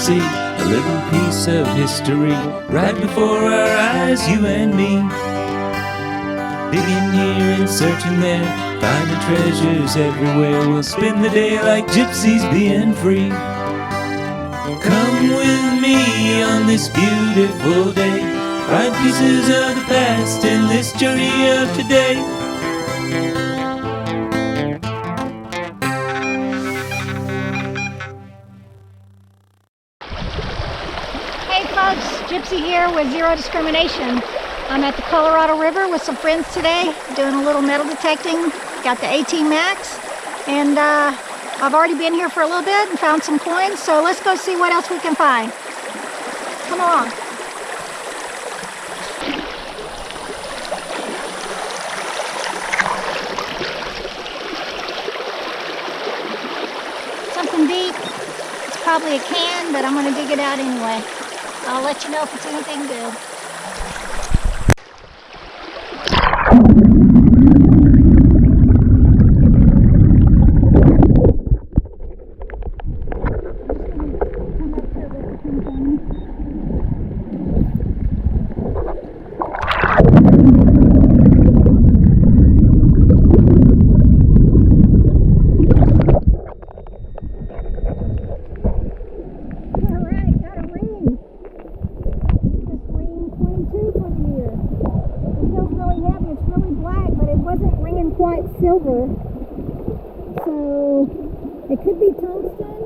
Gypsy, a little piece of history, right before our eyes, you and me. Digging here and searching there, finding treasures everywhere. We'll spend the day like gypsies being free. Come with me on this beautiful day, find pieces of the past in this journey of today. Hey folks, Gypsy here with Zero Discrimination. I'm at the Colorado River with some friends today, doing a little metal detecting. Got the 18 Max, and I've already been here for a little bit and found some coins, so let's go see what else we can find. Come along. Something deep. It's probably a can, but I'm going to dig it out anyway. I'll let you know if it's anything good. Quite silver, so it could be tungsten.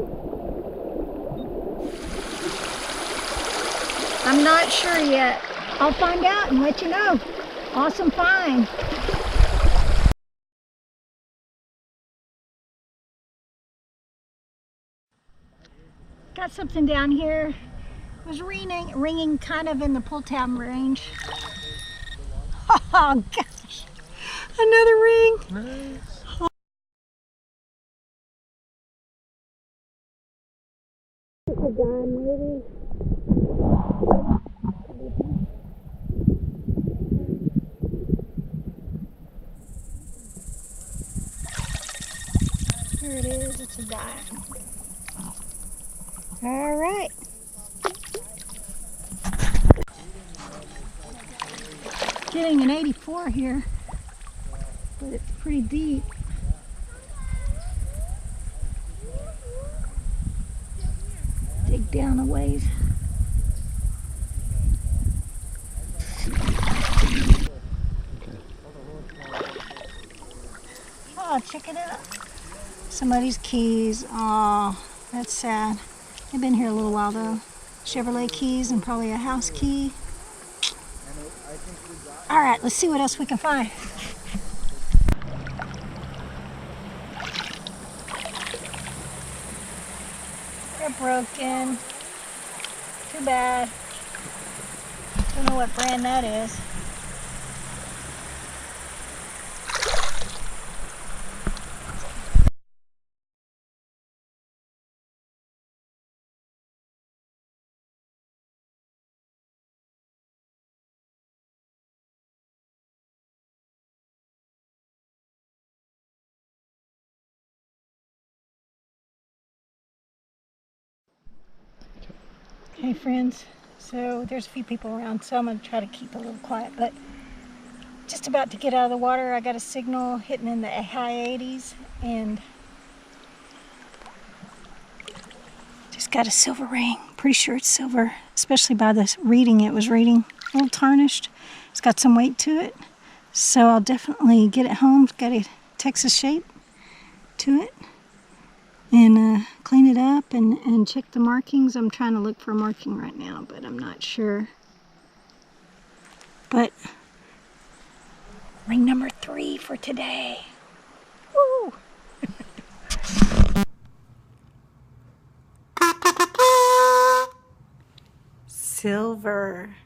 I'm not sure yet. I'll find out and let you know. Awesome find. Got something down here. It was ringing kind of in the pull tab range. Oh gosh. Another ring. Nice. Oh. Maybe. Here it is. It's a dime. All right. Getting an 84 here. But it's pretty deep. Dig down a ways. Oh, check it out. Somebody's keys. Oh, that's sad. They've been here a little while though. Chevrolet keys and probably a house key. All right, let's see what else we can find. They're broken. Too bad. Don't know what brand that is. Hey friends, so there's a few people around, so I'm going to try to keep a little quiet, but just about to get out of the water. I got a signal hitting in the high 80s and just got a silver ring. Pretty sure it's silver, especially by the reading. It was reading a little tarnished. It's got some weight to it, so I'll definitely get it home. It's got a Texas shape to it. And clean it up and check the markings. I'm trying to look for a marking right now, but I'm not sure. But ring number 3 for today. Woo! Silver.